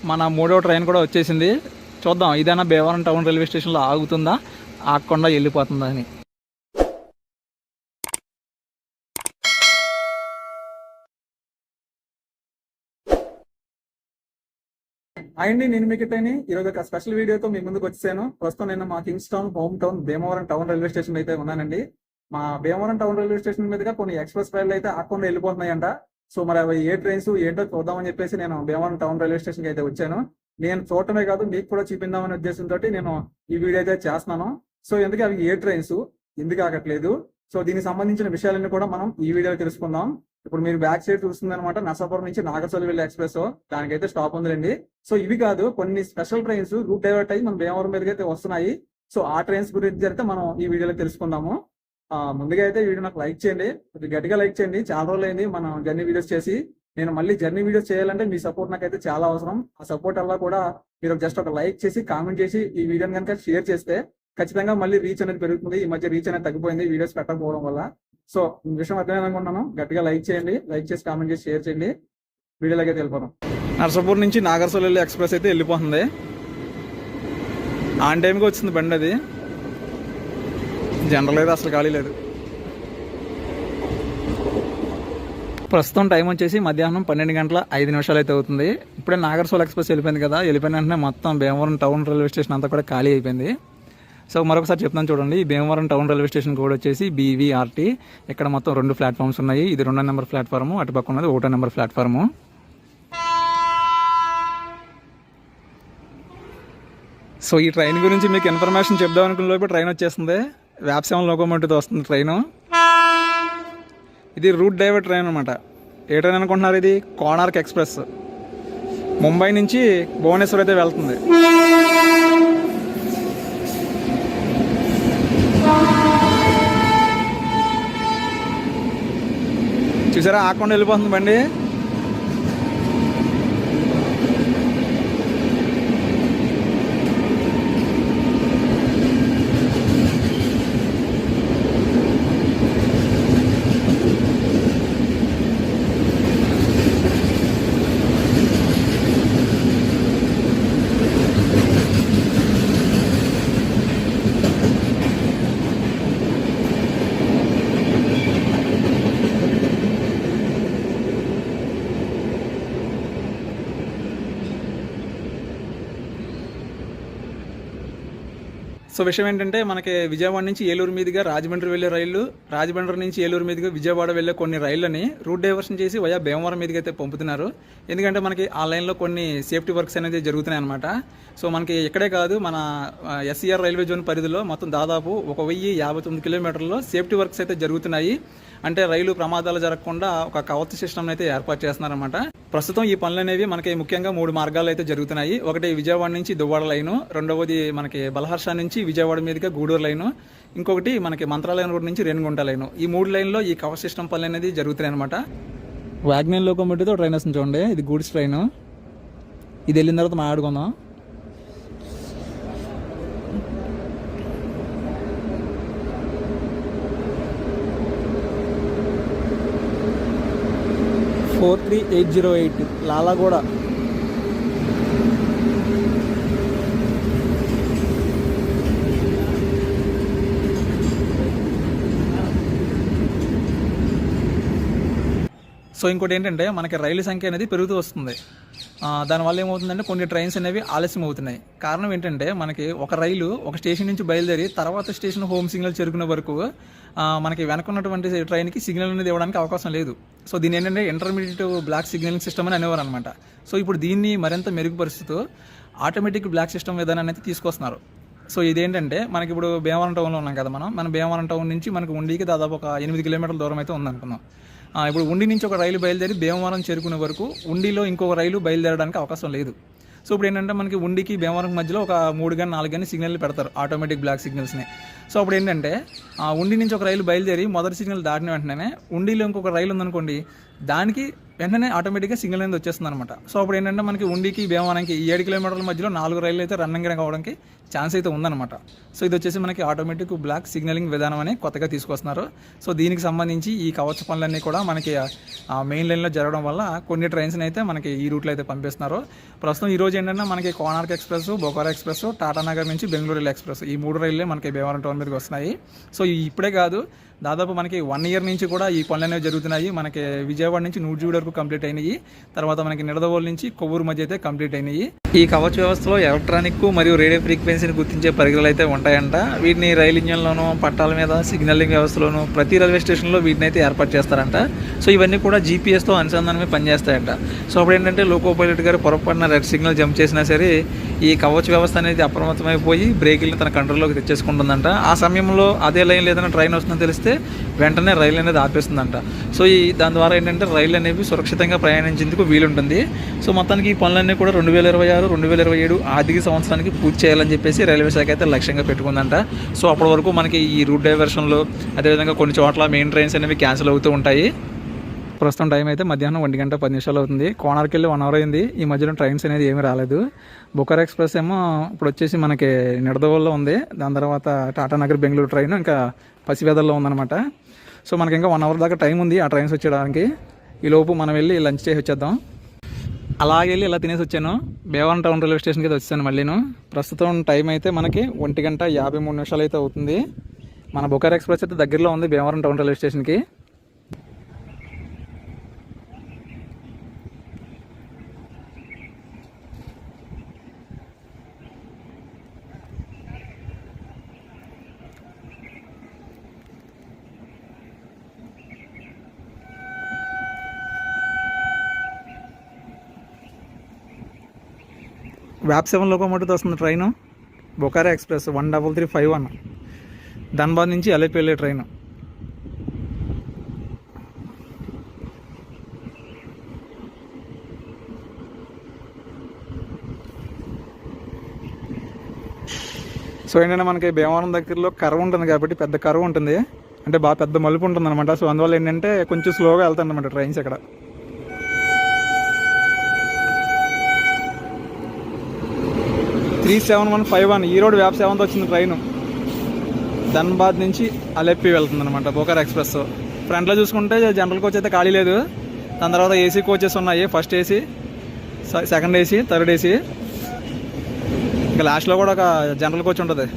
మన మూడో ట్రైన్ కూడా వచ్చేసింది. చూద్దాం ఇదైనా భీమవరం టౌన్ రైల్వే స్టేషన్లో ఆగుతుందా, ఆగకుండా వెళ్ళిపోతుందా అని. అండి, నేను మీకు ఈరోజు ఒక స్పెషల్ వీడియోతో మీ ముందుకు వచ్చాను. ప్రస్తుతం నేను మా Kings town home town Bhimavaram town railway station అయితే ఉన్నానండి. మా భీమవరం టౌన్ రైల్వే స్టేషన్ మీదుగా కొన్ని ఎక్స్ప్రెస్ రైళ్లు అయితే ఆకుండా వెళ్ళిపోతున్నాయంట. సో మరి అవి ఏ ట్రైన్స్ ఏంటో చూద్దామని చెప్పేసి నేను భీమవరం టౌన్ రైల్వే స్టేషన్ కి అయితే వచ్చాను. నేను చూడటమే కాదు, మీకు కూడా చూపిందామనే ఉద్దేశంతో నేను ఈ వీడియో అయితే చేస్తున్నాను. సో ఎందుకు అవి ఏ ట్రైన్స్ ఎందుకు ఆగట్లేదు, సో దీనికి సంబంధించిన విషయాలన్నీ కూడా మనం ఈ వీడియోలో తెలుసుకుందాం. ఇప్పుడు మీరు బ్యాక్ సైడ్ చూస్తుంది అనమాట నర్సాపురం నుంచి నాగర్సోల్ వెళ్ళే ఎక్స్ప్రెస్, దానికైతే స్టాప్ ఉందండి. సో ఇవి కాదు, కొన్ని స్పెషల్ ట్రైన్స్ రూట్ డైవర్ట్ అయ్యి మన భీమవరం మీదకి అయితే వస్తున్నాయి. సో ఆ ట్రైన్స్ గురించి అయితే మనం ఈ వీడియోలో తెలుసుకుందాము. ముందుగా అయితే వీడియో నాకు లైక్ చేయండి, గట్టిగా లైక్ చేయండి. చాలా రోజులు అయింది మనం జర్నీ వీడియోస్ చేసి. నేను మళ్ళీ జర్నీ వీడియోస్ చేయాలంటే మీ సపోర్ట్ నాకైతే చాలా అవసరం. ఆ సపోర్ట్ అలా కూడా మీరు జస్ట్ ఒక లైక్ చేసి కామెంట్ చేసి ఈ వీడియోని కనుక షేర్ చేస్తే ఖచ్చితంగా మళ్ళీ రీచ్ అనేది పెరుగుతుంది. ఈ మధ్య రీచ్ అనేది తగ్గిపోయింది వీడియోస్ పెట్టకపోవడం వల్ల. సో ఈ విషయం అర్థమైంది అనుకుంటున్నాను. గట్టిగా లైక్ చేయండి, లైక్ చేసి కామెంట్ చేసి షేర్ చేయండి. వీడియోలోకి అయితే వెళ్ళిపోతాం. నర్సాపూర్ నుంచి నాగర్సోల్ వెళ్ళే ఎక్స్ప్రెస్ అయితే వెళ్ళిపోతుంది. ఆన్ టైంకి వచ్చింది బండి, అది జనరల్ అయితే అసలు ఖాళీ లేదు. ప్రస్తుతం టైం వచ్చేసి మధ్యాహ్నం 12:05 అయితే అవుతుంది. ఇప్పుడే నాగర్సోల్ ఎక్స్ప్రెస్ వెళ్ళిపోయింది కదా, వెళ్ళిపోయిన వెంటనే మొత్తం భీమవరం టౌన్ రైల్వే స్టేషన్ అంతా కూడా ఖాళీ అయిపోయింది. సో మరొకసారి చెప్తాను చూడండి, Bhimavaram town railway station code వచ్చేసి BVRT. ఇక్కడ మొత్తం 2 ప్లాట్ఫామ్స్ ఉన్నాయి. ఇది 2వ నెంబర్ ప్లాట్ఫామ్, అటు పక్క ఉన్నది 1వ నెంబర్ ప్లాట్ఫామ్. సో ఈ ట్రైన్ గురించి మీకు ఇన్ఫర్మేషన్ చెప్దాం అనుకున్న లోపు ట్రైన్ వచ్చేస్తుంది. వ్యాప్ 7 లోకోమోటివ్తో వస్తుంది ట్రైను. ఇది రూట్ డైవర్ ట్రైన్ అనమాట. ఏ ట్రైన్ అనుకుంటున్నారు? ఇది కోణార్క్ ఎక్స్ప్రెస్. ముంబై నుంచి భువనేశ్వర్ అయితే వెళ్తుంది. చూసారా, ఆకుండా వెళ్ళిపోతుంది బండి. సో విషయం ఏంటంటే, మనకి విజయవాడ నుంచి ఏలూరు మీదుగా రాజమండ్రి వెళ్ళే రైళ్లు, రాజమండ్రి నుంచి ఏలూరు మీదుగా విజయవాడ వెళ్ళే కొన్ని రైళ్లని రూట్ డైవర్షన్ చేసి వయా భీమవరం మీదుగా అయితే పంపుతున్నారు. ఎందుకంటే మనకి ఆ లైన్లో కొన్ని సేఫ్టీ వర్క్స్ అనేది జరుగుతున్నాయి అనమాట. సో మనకి ఇక్కడే కాదు, మన SCR రైల్వే జోన్ పరిధిలో మొత్తం దాదాపు 1059 కిలోమీటర్లలో సేఫ్టీ వర్క్స్ అయితే జరుగుతున్నాయి. అంటే రైలు ప్రమాదాలు జరగకుండా ఒక కవచ సిస్టమ్ అయితే ఏర్పాటు చేస్తున్నారన్నమాట. ప్రస్తుతం ఈ పనులు అనేవి మనకి ముఖ్యంగా 3 మార్గాలు అయితే జరుగుతున్నాయి. ఒకటి విజయవాడ నుంచి దువ్వాడ లైను, రెండవది మనకి బలహర్ష నుంచి విజయవాడ మీదుగా గూడూరు లైను, ఇంకొకటి మనకి మంత్రాలయం రోడ్ నుంచి రేణిగుంట లైను. ఈ 3 లైన్లో ఈ కవచ సిస్టమ్ పనులు అనేది జరుగుతున్నాయి అనమాట. వాగ్నర్ లోకోమోటివ్తో ట్రైన్ వస్తుంది చూడండి, ఇది గూడ్స్ ట్రైన్. ఇది వెళ్ళిన తర్వాత మాట్లాడుకుందాం. (43) లాలాగూడ. సో ఇంకోటి ఏంటంటే, మనకి రైలు సంఖ్య అనేది పెరుగుతూ వస్తుంది. దానివల్ల ఏమవుతుందంటే కొన్ని ట్రైన్స్ అనేవి ఆలస్యం అవుతున్నాయి. కారణం ఏంటంటే, మనకి ఒక రైలు ఒక స్టేషన్ నుంచి బయలుదేరి తర్వాత స్టేషన్ హోమ్ సిగ్నల్ చేరుకునే వరకు మనకి వెనకున్నటువంటి ట్రైన్కి సిగ్నల్ అనేది ఇవ్వడానికి అవకాశం లేదు. సో దీని ఏంటంటే ఇంటర్మీడియట్ బ్లాక్ సిగ్నలింగ్ సిస్టమ్ అని అనేవారు అనమాట. సో ఇప్పుడు దీన్ని మరింత మెరుగుపరుస్తూ ఆటోమేటిక్ బ్లాక్ సిస్టమ్ విధానాన్ని అయితే తీసుకొస్తున్నారు. సో ఇదేంటంటే, మనకి ఇప్పుడు భీమవరం టౌన్లో ఉన్నాం కదా మన భీమవరం టౌన్ నుంచి మనకి ఉండికి దాదాపు ఒక 8 కిలోమీటర్ల దూరం అయితే ఉందనుకున్నాం. ఇప్పుడు ఉండి నుంచి ఒక రైలు బయలుదేరి భీమవరం చేరుకునే వరకు ఉండిలో ఇంకొక రైలు బయలుదేరడానికి అవకాశం లేదు. సో ఇప్పుడు ఏంటంటే, మనకి ఉండికి భీమవరం మధ్యలో ఒక 3 కానీ 4 కానీ సిగ్నల్ పెడతారు, ఆటోమేటిక్ బ్లాక్ సిగ్నల్స్ని. సో అప్పుడు ఏంటంటే, ఉండి నుంచి ఒక రైలు బయలుదేరి మొదటి సిగ్నల్ దాటిన వెంటనే ఉండిలో ఇంకొక రైలు ఉందనుకోండి, దానికి వెంటనే ఆటోమేటిక్గా సిగ్నల్ అనేది వచ్చేస్తుంది అనమాట. సో అప్పుడు ఏంటంటే, మనకి ఉండికి భీమవరంకి 7 కిలోమీటర్ల మధ్యలో 4 రైళ్ళు అయితే రన్నింగ్ అవ్వడానికి ఛాన్స్ అయితే ఉందన్నమాట. సో ఇది వచ్చేసి మనకి ఆటోమేటిక్ బ్లాక్ సిగ్నలింగ్ విధానం అని కొత్తగా తీసుకొస్తున్నారు. సో దీనికి సంబంధించి ఈ కవచ పనులన్నీ కూడా మనకి మెయిన్ లైన్లో జరగడం వల్ల కొన్ని ట్రైన్స్ని అయితే మనకి ఈ రూట్లో అయితే పంపిస్తున్నారు. ప్రస్తుతం ఈ రోజు ఏంటంటే మనకి కోనార్క్ ఎక్స్ప్రెస్, బొకారో ఎక్స్ప్రెస్, టాటానగర్ నుంచి బెంగళూరు ఎక్స్ప్రెస్, ఈ 3 రైళ్ళే మనకి భీమవరం టౌన్ మీదకి వస్తున్నాయి. సో ఇప్పుడే కాదు, దాదాపు మనకి 1 ఇయర్ నుంచి కూడా ఈ పనులు అనేవి జరుగుతున్నాయి. మనకి విజయవాడ నుంచి నూజివీడు వరకు కంప్లీట్ అయినాయి. తర్వాత మనకి నిడదవోలు నుంచి కొవ్వూరు మధ్య అయితే కంప్లీట్ అయినాయి. ఈ కవచ వ్యవస్థలో ఎలక్ట్రానిక్ మరియు రేడియో ఫ్రీక్వెన్సీని గుర్తించే పరికరాలు అయితే ఉంటాయంట. వీటిని రైలు ఇంజన్లోనూ, పట్టాల మీద, సిగ్నలింగ్ వ్యవస్థలోనూ ప్రతి రైల్వే స్టేషన్లో వీటిని అయితే ఏర్పాటు చేస్తారంట. సో ఇవన్నీ కూడా జీపీఎస్తో అనుసంధానమే పనిచేస్తాయంట. సో అప్పుడు ఏంటంటే లోకో పైలట్ గారు పొరపాటున రెడ్ సిగ్నల్ జంప్ చేసినా సరే ఈ కవచ వ్యవస్థ అనేది అప్రమత్తమైపోయి బ్రేకులను తన కంట్రోల్లోకి తెచ్చేసుకుంటుందంట. ఆ సమయంలో అదే లైన్ ఏదైనా ట్రైన్ వస్తుందని తెలిస్తే వెంటనే రైలు అనేది ఆపేస్తుందంట. సో దాని ద్వారా ఏంటంటే రైలు అనేవి సురక్షితంగా ప్రయాణించేందుకు వీలుంటుంది. సో మొత్తానికి ఈ పనులన్నీ కూడా 2026, 2027 ఆర్థిక సంవత్సరానికి పూర్తి చేయాలని చెప్పేసి రైల్వే శాఖ అయితే లక్ష్యంగా పెట్టుకుందంట. సో అప్పటి వరకు మనకి ఈ రూట్ డైవర్షన్లు, అదేవిధంగా కొన్ని చోట్ల మెయిన్ ట్రైన్స్ అనేవి క్యాన్సిల్ అవుతూ ఉంటాయి. ప్రస్తుతం టైం అయితే మధ్యాహ్నం 1:10 అవుతుంది. కోనార్కి వెళ్ళి 1 అవర్ అయింది. ఈ మధ్యలో ట్రైన్స్ అనేది ఏమీ రాలేదు. బొకారో ఎక్స్ప్రెస్ ఏమో ఇప్పుడు వచ్చేసి మనకి నిడదవోల్లో ఉంది. దాని తర్వాత టాటానగర్ బెంగళూరు ట్రైన్ ఇంకా పసివేదల్లో ఉందన్నమాట. సో మనకి ఇంకా 1 అవర్ దాకా టైం ఉంది ఆ ట్రైన్స్ వచ్చేయడానికి. ఈ లోపు మనం వెళ్ళి లంచ్ చేసి వచ్చేద్దాం. అలాగే వెళ్ళి ఇలా తినేసి వచ్చాను. భీమవరం టౌన్ రైల్వే స్టేషన్కి అయితే వచ్చాను మళ్ళీను. ప్రస్తుతం టైం అయితే మనకి 1:53 అయితే అవుతుంది. మన బొకారో ఎక్స్ప్రెస్ అయితే దగ్గరలో ఉంది భీమవరం టౌన్ రైల్వే స్టేషన్కి. వ్యాప్ 7 లోకోమోటివ్తో వస్తుంది ట్రైను. బొకారో ఎక్స్ప్రెస్ 13351 ధన్బాద్ నుంచి అలెపి వెళ్ళే ట్రైను. సో ఏంటంటే మనకి భీమవరం దగ్గరలో కర్వ్ ఉంటుంది కాబట్టి, పెద్ద కర్వ్ ఉంటుంది, అంటే బాగా పెద్ద మలుపు ఉంటుంది అనమాట. సో అందువల్ల ఏంటంటే కొంచెం స్లోగా వెళ్తాయి అనమాట ట్రైన్స్ ఇక్కడ. 37151 ఈ రోడ్ వ్యాప్ 7తో వచ్చింది ట్రైను. ధన్బాద్ నుంచి అలెప్పి వెళ్తుంది అనమాట బొకారో ఎక్స్ప్రెస్. ఫ్రంట్లో చూసుకుంటే జనరల్ కోచ్ అయితే ఖాళీ లేదు. దాని తర్వాత ఏసీ కోచెస్ ఉన్నాయి. First AC, second AC, third AC, ఇంకా లాస్ట్లో కూడా ఒక జనరల్ కోచ్ ఉంటుంది.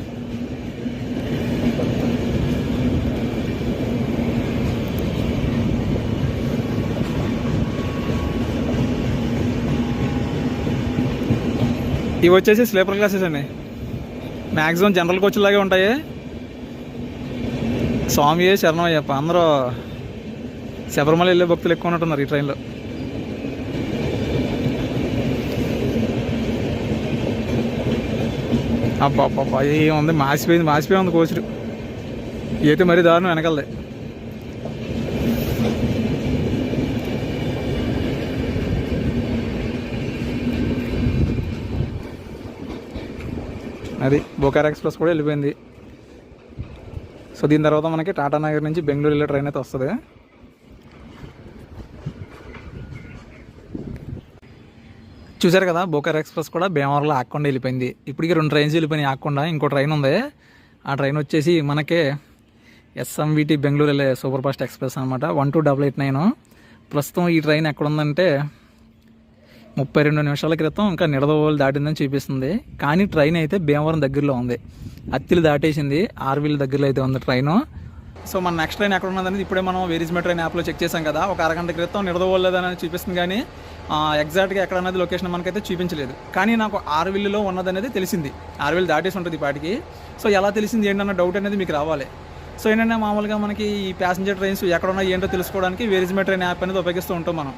ఇవి వచ్చేసి స్లీపర్ క్లాసెస్ అండి. మ్యాక్సిమం జనరల్ కోచ్ లాగే ఉంటాయి. స్వామియే శరణమయ్యప్ప, అందరూ శబరిమల వెళ్ళే భక్తులు ఎక్కువ ఉన్నట్టున్నారు ఈ ట్రైన్లో. అబ్బా ఏముంది, మాసిపోయి ఉంది కోచుడు. అయితే మరీ దారుణం వెనకలది. అది బొకారో ఎక్స్ప్రెస్ కూడా వెళ్ళిపోయింది. సో దీని తర్వాత మనకి టాటానగర్ నుంచి బెంగళూరు వెళ్ళే ట్రైన్ అయితే వస్తుంది. చూసారు కదా, బొకారో ఎక్స్ప్రెస్ కూడా భీమవరంలో ఆకుండా వెళ్ళిపోయింది. ఇప్పటికీ 2 ట్రైన్స్ వెళ్ళిపోయినాయి ఆకుండా. ఇంకో ట్రైన్ ఉంది. ఆ ట్రైన్ వచ్చేసి మనకి ఎస్ఎంవిటి బెంగళూరు వెళ్ళే సూపర్ ఫాస్ట్ ఎక్స్ప్రెస్ అనమాట, 12889. ప్రస్తుతం ఈ ట్రైన్ ఎక్కడ ఉందంటే 32 నిమిషాల క్రితం ఇంకా నిడదవోలు దాటిందని చూపిస్తుంది. కానీ ట్రైన్ అయితే భీమవరం దగ్గరలో ఉంది. అత్తిలి దాటేసింది, ఆర్వీల్ దగ్గరలో అయితే ఉంది ట్రైను. సో మన నెక్స్ట్ ట్రైన్ ఎక్కడ ఉన్నదనేది ఇప్పుడే మనం వేరీజ్ మెట్రో ట్రైన్ యాప్లో చెక్ చేసాం కదా. ఒక అరగంట క్రితం నిడదవోలు లేదని చూపిస్తుంది, కానీ ఎగ్జాక్ట్గా ఎక్కడ అనేది లొకేషన్ మనకైతే చూపించలేదు. కానీ నాకు ఆర్వీల్లో ఉన్నదనేది తెలిసింది. ఆర్వీల్ దాటేసి ఉంటుంది పాటికి. సో ఎలా తెలిసింది ఏంటన్న డౌట్ అనేది మీకు రావాలి. సో ఏంటంటే మామూలుగా మనకి ఈ ప్యాసింజర్ ట్రైన్స్ ఎక్కడున్నా ఏంటో తెలుసుకోవడానికి వేరీజ్ మెట్రో ట్రైన్ యాప్ అనేది ఉపయోగిస్తూ ఉంటాం మనం.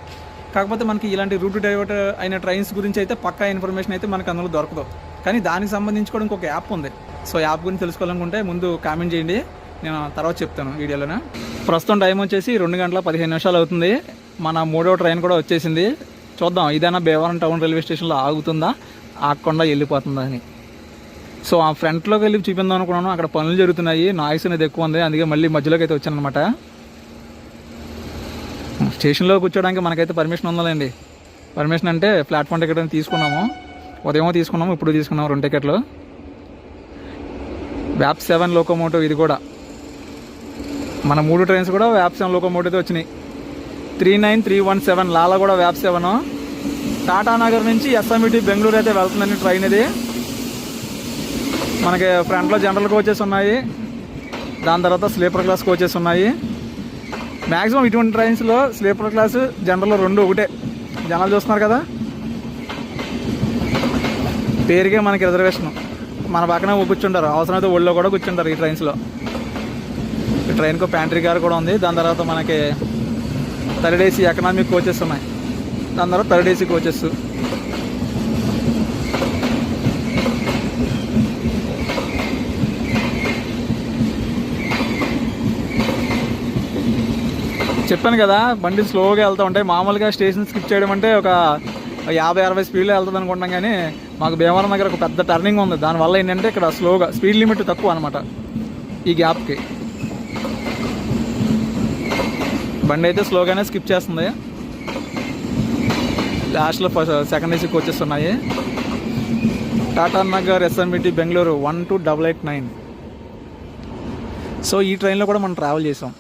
కాకపోతే మనకి ఇలాంటి రూట్ డైవర్ట్ అయిన ట్రైన్స్ గురించి అయితే పక్కా ఇన్ఫర్మేషన్ అయితే మనకు అందులో దొరకదు. కానీ దానికి సంబంధించి కూడా ఇంకొక యాప్ ఉంది. సో యాప్ గురించి తెలుసుకోవాలనుకుంటే ముందు కామెంట్ చేయండి, నేను తర్వాత చెప్తాను వీడియోలోనే. ప్రస్తుతం టైం వచ్చేసి 2:15 అవుతుంది. మన 3వ ట్రైన్ కూడా వచ్చేసింది. చూద్దాం ఇదైనా భీమవరం టౌన్ రైల్వే స్టేషన్లో ఆగుతుందా, ఆగకుండా వెళ్ళిపోతుందా అని. సో ఆ ఫ్రంట్లోకి వెళ్ళి చూపిందాం అనుకున్నాను. అక్కడ పనులు జరుగుతున్నాయి, నాయిస్ అనేది ఎక్కువ ఉంది, అందుకే మళ్ళీ మధ్యలోకి అయితే వచ్చాను అనమాట. స్టేషన్లో కూర్చోడానికి మనకైతే పర్మిషన్ ఉందండి. పర్మిషన్ అంటే ప్లాట్ఫామ్ టికెట్ అని తీసుకున్నాము. ఉదయం తీసుకున్నాము, ఇప్పుడు తీసుకున్నాము 2 టికెట్లు. వ్యాప్ 7 లోకోమోటివ్. ఇది కూడా మన 3 ట్రైన్స్ కూడా వ్యాప్ 7 లోకోమోటివ్తో వచ్చినాయి. 39317 లాలా కూడా వ్యాప్ 7. టాటానగర్ నుంచి ఎస్ఎంఈటీ బెంగళూరు అయితే వెళ్తుందండి ట్రైన్. ఇది మనకి ఫ్రంట్లో జనరల్ కోచెస్ ఉన్నాయి, దాని తర్వాత స్లీపర్ క్లాస్ కోచెస్ ఉన్నాయి. మ్యాక్సిమం ఇటువంటి ట్రైన్స్లో స్లీపర్ క్లాసు జనరల్ రెండు ఒకటే. జనాలు చూస్తున్నారు కదా, పేరుకే మనకి రిజర్వేషన్. మన పక్కన కూర్చుంటారు, అవసరమైతే ఒళ్ళో కూడా కూర్చుంటారు ఈ ట్రైన్స్లో. ఈ ట్రైన్కు ప్యాంట్రీ కార్ కూడా ఉంది. దాని తర్వాత మనకి థర్డ్ ఏసీ ఎకనామిక్ కోచెస్ ఉన్నాయి, దాని తర్వాత థర్డ్ ఏసీ కోచెస్. చెప్పాను కదా బండి స్లోగా వెళ్తూ ఉంటాయి. మామూలుగా స్టేషన్ స్కిప్ చేయడం అంటే ఒక 50-60 స్పీడ్లో వెళ్తుంది అనుకుంటాం, కానీ మాకు భీమవరం దగ్గర ఒక పెద్ద టర్నింగ్ ఉంది. దానివల్ల ఏంటంటే ఇక్కడ స్లోగా, స్పీడ్ లిమిట్ తక్కువ అనమాట ఈ గ్యాప్కి. బండి అయితే స్లోగానే స్కిప్ చేస్తుంది. లాస్ట్లో సెకండ్ ఏసీ కోచెస్ ఉన్నాయి. టాటానగర్ ఎస్ఎంఈటీ బెంగళూరు 12889. సో ఈ ట్రైన్లో కూడా మనం ట్రావెల్ చేసాం.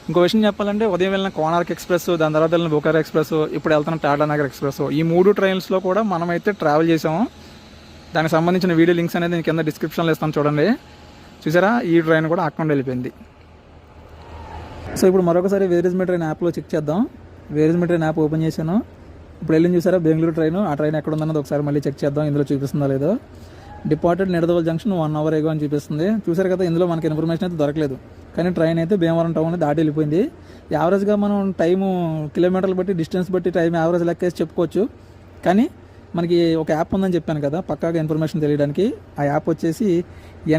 ఇంకో విషయం చెప్పాలంటే, ఉదయం వెళ్ళిన కోనార్క్ ఎక్స్ప్రెస్, దాని తర్వాత వెళ్ళిన బొకారో ఎక్స్ప్రెస్, ఇప్పుడు వెళ్తున్న టాటానగర్ ఎక్స్ప్రెస్, ఈ 3 ట్రైన్స్లో కూడా మనమైతే ట్రావెల్ చేసాము. దానికి సంబంధించిన వీడియో లింక్స్ అనేది నేను కింద డిస్క్రిప్షన్లో ఇస్తాను, చూడండి. చూసారా, ఈ ట్రైన్ కూడా అక్కడ వెళ్ళిపోయింది. సో ఇప్పుడు మరొకసారి వేర్ ఇస్ మై ట్రైన్ యాప్లో చెక్ చేద్దాం. Where is my train app open చేశాను. ఇప్పుడు వెళ్ళింది చూసారా బెంగళూరు ట్రైన్. ఆ ట్రైన్ ఎక్కడ ఉందన్నది ఒకసారి మళ్ళీ చెక్ చేద్దాం, ఇందులో చూపిస్తుందా లేదో. డిపార్టెడ్ నిడదవోలు జంక్షన్ 1 అవర్ ఏగో అని చూపిస్తుంది. చూసారు కదా, ఇందులో మనకి ఇన్ఫర్మేషన్ అయితే దొరకలేదు, కానీ ట్రైన్ అయితే భీమవరం టౌన్ దాటి వెళ్ళిపోయింది. యావరేజ్గా మనం టైము కిలోమీటర్లు బట్టి, డిస్టెన్స్ బట్టి టైం యావరేజ్ లెక్కేసి చెప్పుకోవచ్చు. కానీ మనకి ఒక యాప్ ఉందని చెప్పాను కదా పక్కాగా ఇన్ఫర్మేషన్ తెలియడానికి. ఆ యాప్ వచ్చేసి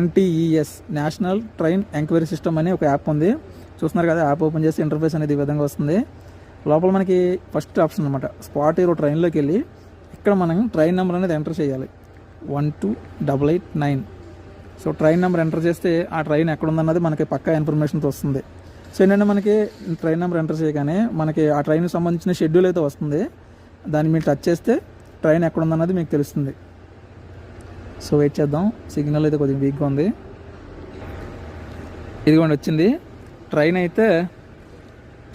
NTES, national train enquiry system అని ఒక యాప్ ఉంది. చూస్తున్నారు కదా, యాప్ ఓపెన్ చేసి ఇంటర్ఫేస్ అనేది ఈ విధంగా వస్తుంది. లోపల మనకి ఫస్ట్ ఆప్షన్ అనమాట, స్పాట్ హీరో ట్రైన్లోకి వెళ్ళి ఇక్కడ మనం ట్రైన్ నెంబర్ అనేది ఎంటర్ చేయాలి, 12889. సో ట్రైన్ నెంబర్ ఎంటర్ చేస్తే ఆ ట్రైన్ ఎక్కడ ఉందన్నది మనకి పక్కా ఇన్ఫర్మేషన్తో వస్తుంది. సో ఏంటంటే మనకి ట్రైన్ నెంబర్ ఎంటర్ చేయగానే మనకి ఆ ట్రైన్కి సంబంధించిన షెడ్యూల్ అయితే వస్తుంది. దాన్ని మీరు టచ్ చేస్తే ట్రైన్ ఎక్కడ ఉందన్నది మీకు తెలుస్తుంది. సో వెయిట్ చేద్దాం, సిగ్నల్ అయితే కొద్దిగా వీక్గా ఉంది. ఇదిగోండి వచ్చింది ట్రైన్. అయితే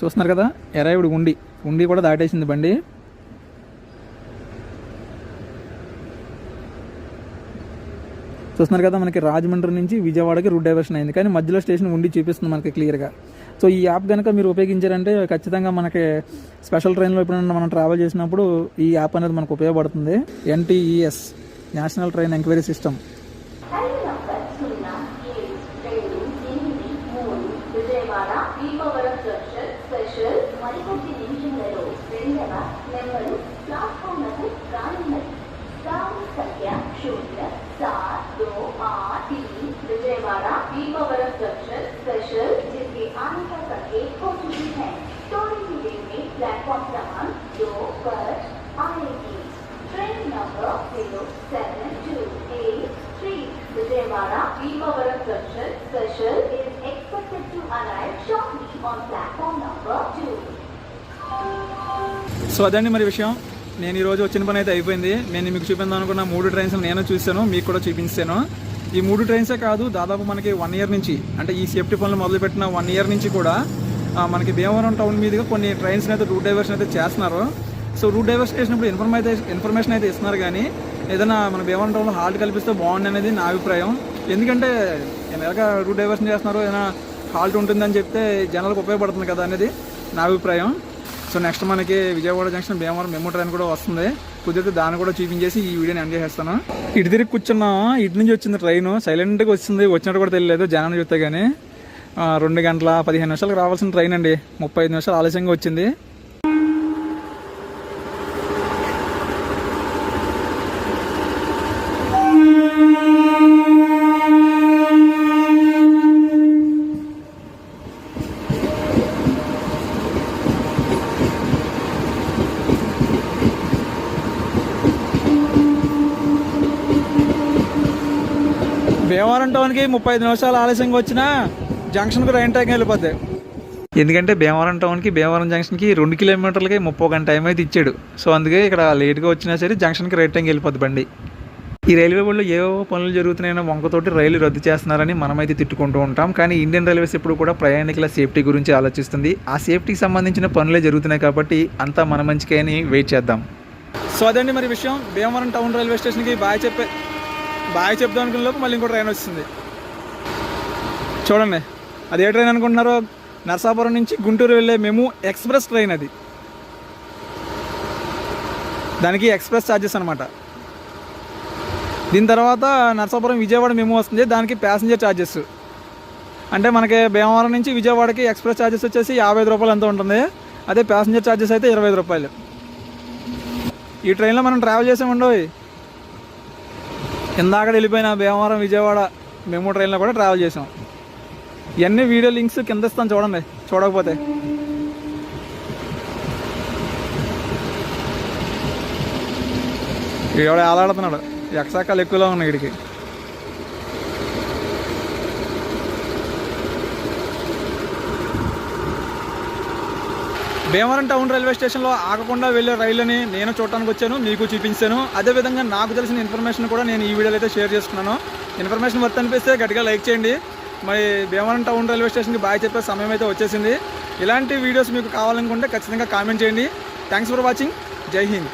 చూస్తున్నారు కదా, అరైవ్డ్ ఉండి కూడా దాటేసింది బండి. చూస్తున్నారు కదా, మనకి రాజమండ్రి నుంచి విజయవాడకి రూట్ డైవర్షన్ అయింది, కానీ మధ్యలో స్టేషన్ ఉండి చూపిస్తుంది మనకి క్లియర్గా. సో ఈ యాప్ కనుక మీరు ఉపయోగించారంటే ఖచ్చితంగా మనకి స్పెషల్ ట్రైన్లో ఎప్పుడైనా మనం ట్రావెల్ చేసినప్పుడు ఈ యాప్ అనేది మనకు ఉపయోగపడుతుంది. NTES, national train enquiry system. So అదండి మరి విషయం. నేను ఈరోజు వచ్చిన పని అయితే అయిపోయింది. నేను మీకు చూపించాను అనుకున్న 3 ట్రైన్స్ నేను చూశాను, మీకు కూడా చూపించాను. ఈ 3 ట్రైన్సే కాదు, దాదాపు మనకి 1 ఇయర్ నుంచి, అంటే ఈ సేఫ్టీ పనులు మొదలుపెట్టిన 1 ఇయర్ నుంచి కూడా మనకి భీమవరం టౌన్ మీదుగా కొన్ని ట్రైన్స్ అయితే రూట్ డైవర్షన్ అయితే చేస్తున్నారు. సో రూట్ డైవర్షన్ చేసినప్పుడు ఇన్ఫర్మేషన్ అయితే ఇస్తున్నారు, కానీ ఏదైనా మన భీమవరం టౌన్లో హాల్ట్ కల్పిస్తే బాగుంది అనేది నా అభిప్రాయం. ఎందుకంటే ఎలాగా రూట్ డైవర్షన్ చేస్తున్నారు, ఏదైనా హాల్ట్ ఉంటుందని చెప్తే జనాలకు ఉపయోగపడుతుంది కదా అనేది నా అభిప్రాయం. సో నెక్స్ట్ మనకి Vijayawada junction Bhimavaram memo train కూడా వస్తుంది. కుదిరితే దాన్ని కూడా చూపించేసి ఈ వీడియోని ఎండ్ చేస్తాను. ఇటు తిరిగి కూర్చున్నాం, ఇటు నుంచి వచ్చింది ట్రైన్, సైలెంట్గా వచ్చింది, వచ్చినట్టు కూడా తెలియలేదు జనాన్ని చూస్తే. కానీ 2 గంటల 15 నిమిషాలకు రావాల్సిన ట్రైన్ అండి, 35 నిమిషాలు ఆలస్యంగా వచ్చింది. భీమవరం టౌన్కి 35 నిమిషాలు ఆలస్యంగా వచ్చినా జంక్షన్కి రైన్ టైం వెళ్ళిపోద్ది. ఎందుకంటే భీమవరం టౌన్కి భీమవరం జంక్షన్కి 2 కిలోమీటర్లకి 30 గంట టైం అయితే ఇచ్చాడు. సో అందుకే ఇక్కడ లేట్గా వచ్చినా సరే జంక్షన్కి రైట్ టైంకి వెళ్ళిపోద్ది బండి. ఈ రైల్వే బోర్డులో ఏవో పనులు జరుగుతున్నాయన్న వంకతోటి రైలు రద్దు చేస్తున్నారని మనమైతే తిట్టుకుంటూ ఉంటాం. కానీ ఇండియన్ రైల్వేస్ ఎప్పుడు కూడా ప్రయాణికుల సేఫ్టీ గురించి ఆలోచిస్తుంది. ఆ సేఫ్టీకి సంబంధించిన పనులే జరుగుతున్నాయి కాబట్టి అంతా మన మంచికే అని వెయిట్ చేద్దాం. సో అదండి మరి విషయం. భీమవరం టౌన్ రైల్వే స్టేషన్కి బాయ్ చెప్దాం అనుకున్న లోపు మళ్ళీ ఇంకో ట్రైన్ వచ్చింది. చూడండి, అది ఏ ట్రైన్ అనుకుంటున్నారో, నరసాపురం నుంచి గుంటూరు వెళ్ళే మెము ఎక్స్ప్రెస్ ట్రైన్. అది దానికి ఎక్స్ప్రెస్ ఛార్జెస్ అనమాట. దీని తర్వాత నరసాపురం విజయవాడ మెము వస్తుంది, దానికి ప్యాసింజర్ ఛార్జెస్. అంటే మనకి భీమవరం నుంచి విజయవాడకి ఎక్స్ప్రెస్ ఛార్జెస్ వచ్చేసి 55 రూపాయలు ఎంత ఉంటుంది, అదే ప్యాసింజర్ ఛార్జెస్ అయితే 25 రూపాయలు. ఈ ట్రైన్లో మనం ట్రావెల్ చేసామండో. ఇందాక వెళ్ళిపోయిన భీమవరం విజయవాడ మెము ట్రైన్లో కూడా ట్రావెల్ చేసాం. ఇవన్నీ వీడియో లింక్స్ కింద ఇస్తాను చూడండి, చూడకపోతే. ఎవడ ఆలాడుతున్నాడు, ఎక్సాకాలు ఎక్కువలో ఉన్నాయి వీడికి. భీమవరం టౌన్ రైల్వే స్టేషన్లో ఆగకుండా వెళ్ళే రైళ్ళని నేను చూడటానికి వచ్చాను, మీకు చూపించాను. అదేవిధంగా నాకు తెలిసిన ఇన్ఫర్మేషన్ కూడా నేను ఈ వీడియోలో అయితే షేర్ చేసుకున్నాను. ఇన్ఫర్మేషన్ వర్త్ అనిపిస్తే గట్టిగా లైక్ చేయండి. మరి భీమవరం టౌన్ రైల్వే స్టేషన్కి బాయ్ చెప్పే సమయం అయితే వచ్చేసింది. ఇలాంటి వీడియోస్ మీకు కావాలనుకుంటే ఖచ్చితంగా కామెంట్ చేయండి. Thanks for watching. జై హింద్.